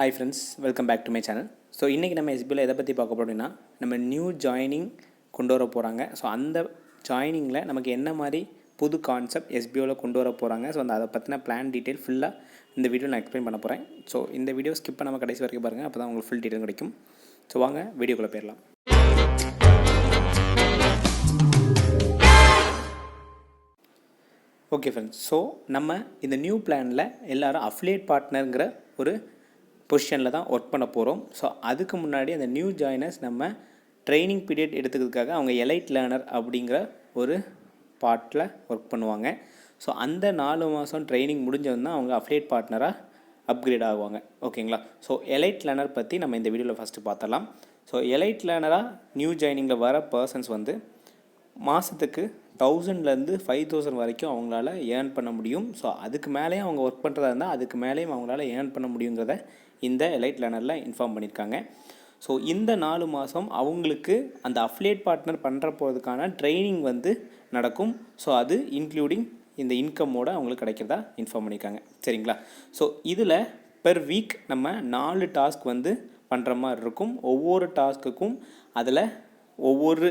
Hi friends, welcome back to my channel. So இன்றைக்கி நம்ம எஸ்பியில் எதை பற்றி பார்க்க போகிறோம்னா, நம்ம நியூ ஜாயினிங் கொண்டு வர போகிறாங்க. ஸோ அந்த ஜாயினிங்கில் நமக்கு என்ன மாதிரி புது கான்செப்ட் எஸ்பிஓவில் கொண்டு வர போகிறாங்க. ஸோ அதை பற்றின பிளான் டீட்டெயில் ஃபுல்லாக இந்த வீடியோ நான் எக்ஸ்பிளைன் பண்ண போகிறேன். ஸோ இந்த வீடியோ ஸ்கிப் பண்ணாமல் கடைசி வரைக்கும் பாருங்கள், அப்போ தான் உங்களுக்கு ஃபுல் டீட்டெயில் கிடைக்கும். ஸோ வாங்க வீடியோக்குள்ளே போயிடலாம். ஓகே ஃப்ரெண்ட்ஸ், ஸோ நம்ம இந்த நியூ பிளானில் எல்லோரும் அஃபிலியேட் பார்ட்னருங்கிற ஒரு பொசிஷனில் தான் ஒர்க் பண்ண போகிறோம். ஸோ அதுக்கு முன்னாடி அந்த நியூ ஜாயினர்ஸ் நம்ம ட்ரைனிங் பீரியட் எடுத்துக்கிறதுக்காக அவங்க எலைட் லேர்னர் அப்படிங்கிற ஒரு பார்ட்டில் ஒர்க் பண்ணுவாங்க. ஸோ அந்த 4 மாதம் ட்ரைனிங் முடிஞ்சதுன்னா அவங்க அஃபிலியேட் பார்ட்னராக அப்கிரேட் ஆகுவாங்க. ஓகேங்களா? ஸோ எலைட் லேர்னர் பற்றி நம்ம இந்த வீடியோவில் ஃபஸ்ட்டு பார்த்தலாம். ஸோ எலைட் லேர்னராக நியூ ஜாயினிங்கில் வர பர்சன்ஸ் வந்து மாதத்துக்கு 1000லேருந்து 5000 வரைக்கும் அவங்களால ஏர்ன் பண்ண முடியும். ஸோ அதுக்கு மேலேயும் அவங்க ஒர்க் பண்ணுறதா இருந்தால் அதுக்கு மேலேயும் அவங்களால ஏர்ன் பண்ண முடியுங்கிறத இந்த எலைட் லேர்னரில் இன்ஃபார்ம் பண்ணியிருக்காங்க. ஸோ இந்த 4 மாதம் அவங்களுக்கு அந்த அஃபிலியேட் பார்ட்னர் பண்ணுற போகிறதுக்கான ட்ரைனிங் வந்து நடக்கும். ஸோ அது இன்க்ளூடிங் இந்த இன்கம்மோடு அவங்களுக்கு கிடைக்கிறதா இன்ஃபார்ம் பண்ணியிருக்காங்க. சரிங்களா? ஸோ இதில் பெர் வீக் நம்ம 4 டாஸ்க் வந்து பண்ணுற மாதிரி இருக்கும். ஒவ்வொரு டாஸ்க்குக்கும் அதில் ஒவ்வொரு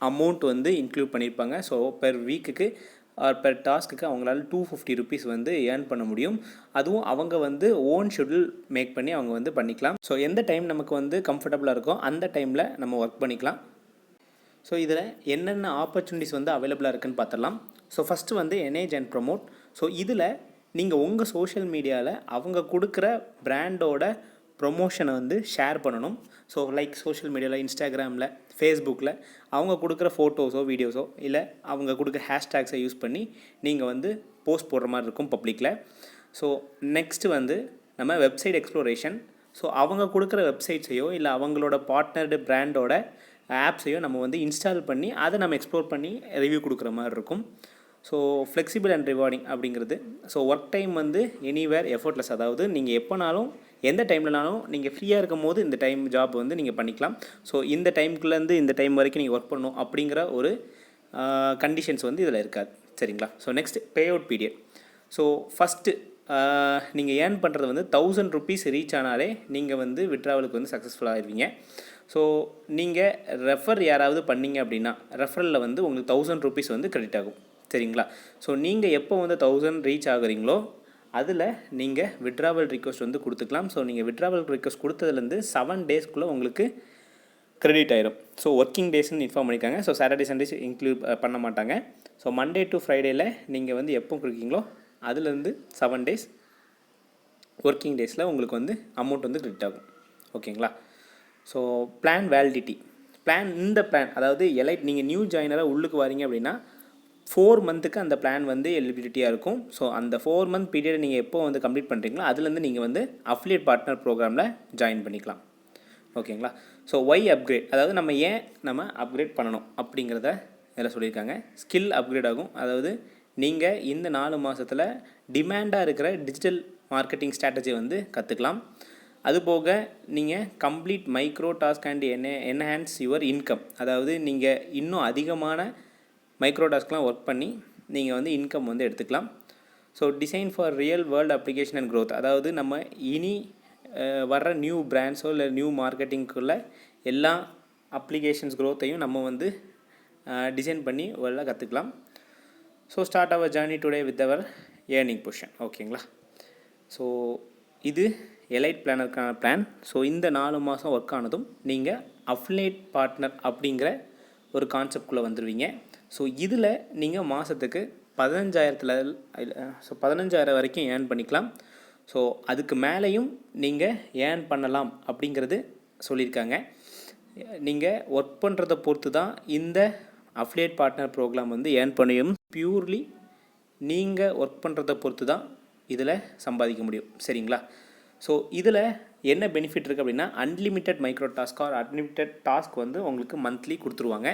அமௌண்ட் வந்து இன்க்ளூட் பண்ணியிருப்பாங்க. ஸோ பெர் வீக்குக்கு ஆர் பெர் டாஸ்க்குக்கு அவங்களால 250 ருபீஸ் வந்து ஏர்ன் பண்ண முடியும். அதுவும் அவங்க வந்து ஓன் ஷெட்யூல் மேக் பண்ணி அவங்க வந்து பண்ணிக்கலாம். ஸோ எந்த டைம் நமக்கு வந்து கம்ஃபர்டபுளாக இருக்கோ அந்த டைமில் நம்ம ஒர்க் பண்ணிக்கலாம். ஸோ இதில் என்னென்ன ஆப்பர்ச்சுனிட்டிஸ் வந்து அவைலபிளாக இருக்குதுன்னு பார்த்துடலாம். ஸோ ஃபஸ்ட்டு வந்து எனேஜ் அண்ட் ப்ரமோட். ஸோ இதில் நீங்கள் உங்கள் சோஷியல் மீடியாவில் அவங்க கொடுக்குற பிராண்டோட ப்ரொமோஷனை வந்து ஷேர் பண்ணணும். ஸோ லைக் சோஷியல் மீடியாவில், இன்ஸ்டாகிராமில், ஃபேஸ்புக்கில் அவங்க கொடுக்குற ஃபோட்டோஸோ வீடியோஸோ இல்லை அவங்க கொடுக்குற ஹேஷ்டேக்ஸை யூஸ் பண்ணி நீங்கள் வந்து போஸ்ட் போடுற மாதிரி இருக்கும் பப்ளிக்கில். ஸோ நெக்ஸ்ட்டு வந்து நம்ம வெப்சைட் எக்ஸ்ப்ளோரேஷன். ஸோ அவங்க கொடுக்குற வெப்சைட்ஸையோ இல்லை அவங்களோட பார்ட்னர்டு பிராண்டோட ஆப்ஸையோ நம்ம வந்து இன்ஸ்டால் பண்ணி அதை நம்ம எக்ஸ்ப்ளோர் பண்ணி ரிவ்யூ கொடுக்குற மாதிரி இருக்கும். ஸோ ஃப்ளெக்சிபிள் அண்ட் ரிவார்டிங் அப்படிங்கிறது. ஸோ ஒர்க் டைம் வந்து எனிவேர் எஃபோர்ட்லெஸ், அதாவது நீங்கள் எப்போனாலும் எந்த டைம்லனாலும் நீங்கள் ஃப்ரீயாக இருக்கும் போது இந்த டைம் ஜாப் வந்து நீங்கள் பண்ணிக்கலாம். ஸோ இந்த டைமுக்குள்ளேருந்து இந்த டைம் வரைக்கும் நீங்கள் ஒர்க் பண்ணணும் அப்படிங்கிற ஒரு கண்டிஷன்ஸ் வந்து இதில் இருக்காது. சரிங்களா? So next pay out period. So first நீங்கள் ஏர்ன் பண்ணுறது வந்து 1000 ருபீஸ் ரீச் ஆனாலே நீங்கள் வந்து விட்ராவலுக்கு வந்து சக்ஸஸ்ஃபுல்லாக ஆகிடுவீங்க. ஸோ நீங்கள் ரெஃபர் யாராவது பண்ணிங்க அப்படின்னா ரெஃபரில் வந்து உங்களுக்கு 1000 ருபீஸ் வந்து கிரெடிட் ஆகும். சரிங்களா? ஸோ நீங்கள் எப்போ வந்து 1000 ரீச் ஆகுறீங்களோ அதில் நீங்கள் விட்ராவல் ரிக்வெஸ்ட் வந்து கொடுத்துக்கலாம். ஸோ நீங்கள் விட்ராவல் ரிக்வெஸ்ட் கொடுத்ததுலேருந்து 7 டேஸ்க்குள்ளே உங்களுக்கு கிரெடிட் ஆயிரும். ஸோ ஒர்க்கிங் டேஸ்ன்னு இன்ஃபார்ம் பண்ணியிருக்காங்க. ஸோ சாட்டர்டே சண்டேஸ் இன்க்ளூட் பண்ண மாட்டாங்க. ஸோ மண்டே டு ஃப்ரைடேயில் நீங்கள் வந்து எப்போ கொடுக்கீங்களோ அதுலேருந்து 7 டேஸ் ஒர்க்கிங் டேஸில் உங்களுக்கு வந்து அமௌண்ட் வந்து கிரெடிட் ஆகும். ஓகேங்களா? So plan validity. இந்த பிளான் அதாவது எலைட் நீங்கள் நியூ ஜாயினராக உள்ளுக்கு வரீங்க அப்படின்னா 4 மந்த்துக்கு அந்த பிளான் வந்து எலிஜிபிலிட்டியாக இருக்கும். ஸோ அந்த 4 மந்த் பீரியட் நீங்கள் எப்போ வந்து கம்ப்ளீட் பண்ணுறீங்களோ அதுலேருந்து நீங்கள் வந்து அஃபிலியேட் பார்ட்னர் ப்ரோக்ராமில் ஜாயின் பண்ணிக்கலாம். ஓகேங்களா? ஸோ ஒய் அப்கிரேட், அதாவது நம்ம அப்கிரேட் பண்ணணும் அப்படிங்கிறத இதில் சொல்லியிருக்காங்க. ஸ்கில் அப்கிரேட் ஆகும். அதாவது நீங்கள் இந்த 4 மாதத்தில் டிமாண்டாக இருக்கிற டிஜிட்டல் மார்க்கெட்டிங் ஸ்ட்ராட்டஜி வந்து கற்றுக்கலாம். அதுபோக நீங்கள் complete micro task and enhance your income, அதாவது நீங்கள் இன்னும் அதிகமான மைக்ரோ டாஸ்க்லாம் ஒர்க் பண்ணி நீங்கள் வந்து இன்கம் வந்து எடுத்துக்கலாம். So design for real world application and growth, அதாவது நம்ம இனி வர்ற நியூ பிராண்ட்ஸோ இல்லை நியூ மார்க்கெட்டிங்குள்ள எல்லா அப்ளிகேஷன்ஸ் க்ரோத்தையும் நம்ம வந்து டிசைன் பண்ணி வேர்ல்டில் கற்றுக்கலாம். So start our journey today with our earning position. ஓகேங்களா? ஸோ இது எலைட் பிளானருக்கான பிளான். ஸோ இந்த 4 மாதம் ஒர்க் ஆனதும் நீங்கள் அஃபிலியேட் பார்ட்னர் அப்படிங்கிற ஒரு கான்செப்ட்குள்ளே வந்துடுவீங்க. ஸோ இதில் நீங்கள் மாதத்துக்கு 15,000 வரைக்கும் ஏர்ன் பண்ணிக்கலாம். ஸோ அதுக்கு மேலேயும் நீங்கள் ஏர்ன் பண்ணலாம் அப்படிங்கிறது சொல்லியிருக்காங்க. நீங்கள் ஒர்க் பண்ணுறதை பொறுத்து தான் இந்த அஃபிலியேட் பார்ட்னர் ப்ரோக்ராம் வந்து ஏர்ன் பண்ணியும். பியூர்லி நீங்கள் ஒர்க் பண்ணுறதை பொறுத்து தான் இதில் சம்பாதிக்க முடியும். சரிங்களா? ஸோ இதில் என்ன பெனிஃபிட் இருக்குது அப்படின்னா unlimited micro task or unlimited task வந்து உங்களுக்கு மந்த்லி கொடுத்துருவாங்க.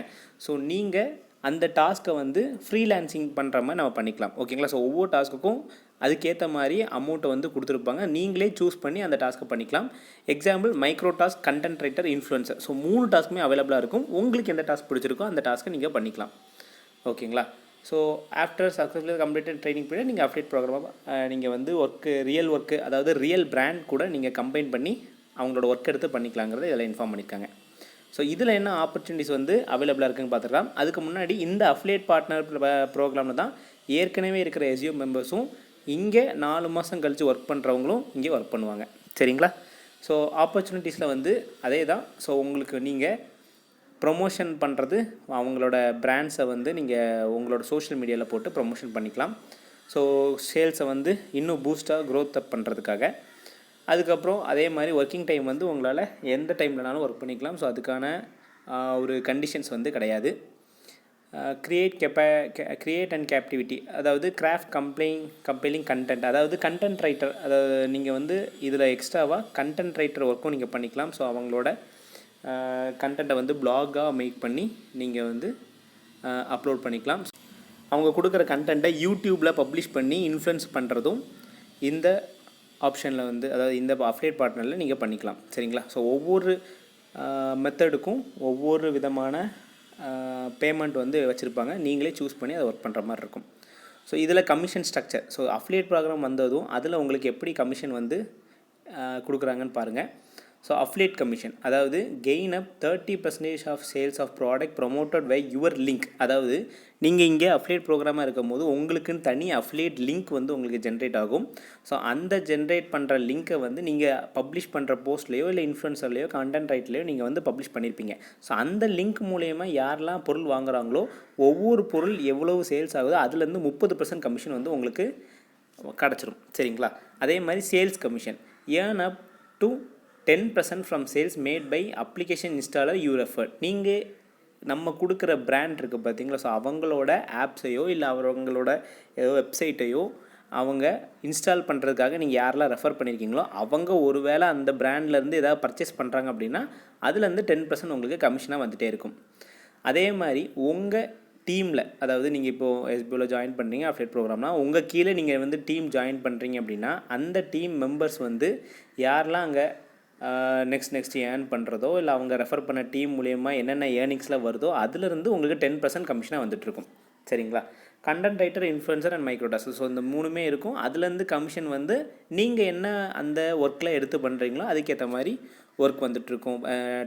ஸோ நீங்கள் அந்த டாஸ்க்கை வந்து ஃப்ரீலான்சிங் பண்ணுற மாதிரி நம்ம பண்ணிக்கலாம். ஓகேங்களா? ஸோ ஒவ்வொரு டாஸ்க்குக்கும் அதுக்கேற்ற மாதிரி அமௌண்ட்டை வந்து கொடுத்துருப்பாங்க. நீங்களே சூஸ் பண்ணி அந்த டாஸ்க்கை பண்ணிக்கலாம். Example micro task, content writer, influencer. So 3 டாஸ்க்குமே அவைலபிளாக இருக்கும். உங்களுக்கு எந்த டாஸ்க் பிடிச்சிருக்கோ அந்த டாஸ்க்கை நீங்கள் பண்ணிக்கலாம். ஓகேங்களா? So after successfully completed training period நீங்கள் அஃபிலியேட் ப்ரோக்ராமாக நீங்கள் வந்து ரியல் ஒர்க்கு, அதாவது ரியல் பிராண்ட் கூட நீங்கள் கம்பைன் பண்ணி அவங்களோட ஒர்க் எடுத்து பண்ணிக்கலாங்கிறத இதில் இன்ஃபார்ம் பண்ணியிருக்காங்க. ஸோ இதில் என்ன ஆப்பர்ச்சுனிட்டிஸ் வந்து அவைலபிளாக இருக்குதுன்னு பார்த்துக்கலாம். அதுக்கு முன்னாடி இந்த அஃபிலியேட் பார்ட்னர் ப்ரோக்ராமில் தான் ஏற்கனவே இருக்கிற எஸ்யூ மெம்பர்ஸும் இங்கே 4 மாதம் கழித்து ஒர்க் பண்ணுறவங்களும் இங்கே ஒர்க் பண்ணுவாங்க. சரிங்களா? ஸோ ஆப்பர்ச்சுனிட்டிஸில் வந்து அதே தான். ஸோ உங்களுக்கு நீங்கள் ப்ரொமோஷன் பண்ணுறது அவங்களோட பிராண்ட்ஸை வந்து நீங்கள் உங்களோட சோஷியல் மீடியாவில் போட்டு ப்ரொமோஷன் பண்ணிக்கலாம். ஸோ சேல்ஸை வந்து இன்னும் பூஸ்ட்டாக க்ரோத் அப் பண்ணுறதுக்காக. அதுக்கப்புறம் அதே மாதிரி ஒர்க்கிங் டைம் வந்து உங்களால் எந்த டைம்லனாலும் ஒர்க் பண்ணிக்கலாம். ஸோ அதுக்கான ஒரு கண்டிஷன்ஸ் வந்து கிடையாது. கிரியேட் அண்ட் கேப்டிவிட்டி, அதாவது கிராஃப்ட் கம்பெயிலிங் கண்டென்ட், அதாவது கண்டென்ட் ரைட்டர், அதாவது நீங்கள் வந்து இதில் எக்ஸ்ட்ராவாக கண்டென்ட் ரைட்டர் ஒர்க்கும் நீங்கள் பண்ணிக்கலாம். ஸோ அவங்களோட கண்டென்ட்டை வந்து பிளாகாக மேக் பண்ணி நீங்கள் வந்து அப்லோட் பண்ணிக்கலாம். அவங்க கொடுக்குற கண்டென்ட்டை யூடியூப்பில் பப்ளிஷ் பண்ணி இன்ஃப்ளூயன்ஸ் பண்ணுறதும் இந்த ஆப்ஷனில் வந்து, அதாவது இந்த அஃபிலியேட் பார்ட்னரில் நீங்கள் பண்ணிக்கலாம். சரிங்களா? ஸோ ஒவ்வொரு மெத்தடுக்கும் ஒவ்வொரு விதமான பேமெண்ட் வந்து வச்சுருப்பாங்க. நீங்களே சூஸ் பண்ணி அதை ஒர்க் பண்ணுற மாதிரி இருக்கும். ஸோ இதில் commission structure, so affiliate program வந்ததும் அதில் உங்களுக்கு எப்படி கமிஷன் வந்து கொடுக்குறாங்கன்னு பாருங்கள். ஸோ அஃபிலியேட் கமிஷன், அதாவது gain up 30% of sales of product promoted by your link. அதாவது நீங்கள் இங்கே அஃபிலியேட் ப்ரோக்ராமாக இருக்கும் போது உங்களுக்குன்னு தனி அஃபிலியேட் லிங்க் வந்து உங்களுக்கு ஜென்ரேட் ஆகும். ஸோ அந்த ஜென்ரேட் பண்ணுற லிங்க்கை வந்து நீங்கள் பப்ளிஷ் பண்ணுற போஸ்ட்லேயோ இல்லை இன்ஃப்ளூயன்சர்லேயோ கண்டென்ட் ரைட்லேயோ நீங்கள் வந்து பப்ளிஷ் பண்ணியிருப்பீங்க. ஸோ அந்த லிங்க் மூலயமா யாரெல்லாம் பொருள் வாங்குகிறாங்களோ ஒவ்வொரு பொருள் எவ்வளவு சேல்ஸ் ஆகுதோ அதுலேருந்து 30% கமிஷன் வந்து உங்களுக்கு கிடச்சிரும். சரிங்களா? அதே மாதிரி sales commission, earn up to 10% from sales made by application installer you refer. நீங்கள் நம்ம கொடுக்குற பிராண்ட் இருக்குது பார்த்தீங்களா, ஸோ அவங்களோட ஆப்ஸையோ இல்லை அவங்களோட ஏதோ வெப்சைட்டையோ அவங்க இன்ஸ்டால் பண்ணுறதுக்காக நீங்கள் யாரெல்லாம் ரெஃபர் பண்ணியிருக்கீங்களோ அவங்க ஒரு வேளை அந்த பிராண்ட்லேருந்து ஏதாவது பர்ச்சேஸ் பண்ணுறாங்க அப்படின்னா அதுலேருந்து 10% உங்களுக்கு கமிஷனாக வந்துகிட்டே இருக்கும். அதே மாதிரி உங்கள் டீமில், அதாவது நீங்கள் இப்போது எஸ்பிஓவில் ஜாயின் பண்ணுறீங்க அஃபிலியேட் ப்ரோக்ராம்னா உங்கள் கீழே நீங்கள் வந்து டீம் ஜாயின் பண்ணுறீங்க அப்படின்னா அந்த டீம் மெம்பர்ஸ் வந்து யாரெல்லாம் அங்கே நெக்ஸ்ட் ஏர்ன் பண்ணுறதோ இல்லை அவங்க ரெஃபர் பண்ண டீம் மூலயமா என்னென்ன ஏர்னிங்ஸில் வருதோ அதுலேருந்து உங்களுக்கு 10% கமிஷனாக வந்துட்டுருக்கும். சரிங்களா? Content writer, influencer and micro task, so இந்த 3மே இருக்கும். அதுலேருந்து கமிஷன் வந்து நீங்கள் என்ன அந்த ஒர்க்கில் எடுத்து பண்ணுறீங்களோ அதுக்கேற்ற மாதிரி ஒர்க் வந்துட்டுருக்கும்.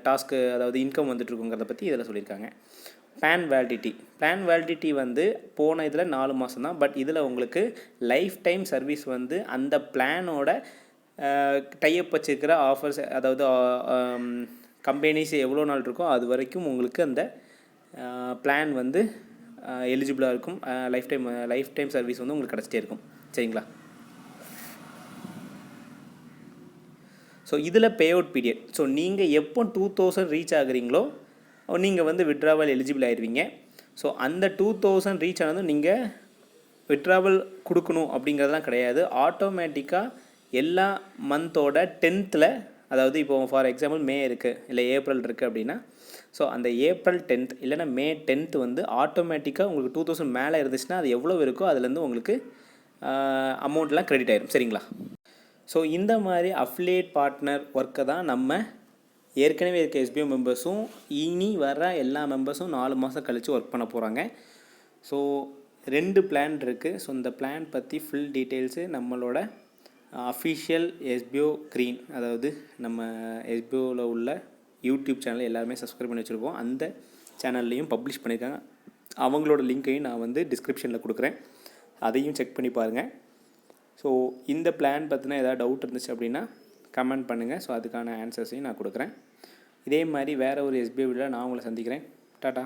டாஸ்க்கு, அதாவது இன்கம் வந்துட்டுருக்குங்கிறத பற்றி இதில் சொல்லியிருக்காங்க. பிளான் வேலிடிட்டி வந்து போன இதில் 4 மாதம் தான். பட் இதில் உங்களுக்கு லைஃப் டைம் சர்வீஸ் வந்து அந்த பிளானோட டைப் வச்சுருக்கிற ஆஃபர்ஸ், அதாவது கம்பெனிஸ் எவ்வளோ நாள் இருக்கோ அது வரைக்கும் உங்களுக்கு அந்த பிளான் வந்து எலிஜிபிளாக இருக்கும். லைஃப் டைம் சர்வீஸ் வந்து உங்களுக்கு கிடச்சிட்டே இருக்கும். சரிங்களா? ஸோ இதில் பே அவுட் பீரியட், ஸோ நீங்கள் எப்போ 2000 ரீச் ஆகுறீங்களோ நீங்கள் வந்து விட்ராவல் எலிஜிபிள் ஆயிடுவீங்க. ஸோ அந்த 2000 ரீச் ஆனதும் நீங்கள் விட்ராவல் கொடுக்கணும் அப்படிங்கிறதுலாம் கிடையாது. ஆட்டோமேட்டிக்காக எல்லா மந்தோட 10th, அதாவது இப்போ ஃபார் எக்ஸாம்பிள் மே இருக்குது இல்லை ஏப்ரல் இருக்குது அப்படின்னா ஸோ அந்த ஏப்ரல் 10th இல்லைனா மே 10th வந்து ஆட்டோமேட்டிக்காக உங்களுக்கு 2000 மேலே இருந்துச்சுன்னா அது எவ்வளோ இருக்கோ அதுலேருந்து உங்களுக்கு அமௌண்ட்லாம் கிரெடிட் ஆயிடும். சரிங்களா? ஸோ இந்த மாதிரி அஃபிலியேட் பார்ட்னர் ஒர்க்கை தான் நம்ம ஏற்கனவே இருக்க எஸ்பிஓ மெம்பர்ஸும் இனி வர எல்லா மெம்பர்ஸும் 4 மாதம் கழித்து ஒர்க் பண்ண போகிறாங்க. ஸோ 2 பிளான் இருக்குது. ஸோ இந்த பிளான் பற்றி ஃபுல் டீட்டெயில்ஸு நம்மளோட அஃபிஷியல் எஸ்பிஓ க்ரீன், அதாவது நம்ம எஸ்பிஓவில் உள்ள யூடியூப் சேனல் எல்லாருமே சப்ஸ்கிரைப் பண்ணி வச்சுருக்கோம். அந்த சேனல்லையும் பப்ளிஷ் பண்ணியிருக்காங்க. அவங்களோட லிங்க்கையும் நான் வந்து டிஸ்கிரிப்ஷனில் கொடுக்குறேன், அதையும் செக் பண்ணி பாருங்கள். ஸோ இந்த பிளான் பற்றின ஏதாவது டவுட் இருந்துச்சு அப்படின்னா கமெண்ட் பண்ணுங்கள். ஸோ அதுக்கான ஆன்சர்ஸையும் நான் கொடுக்குறேன். இதே மாதிரி வேறு ஒரு எஸ்பிஓ வீடியோவில் நான் உங்களை சந்திக்கிறேன். டாட்டா.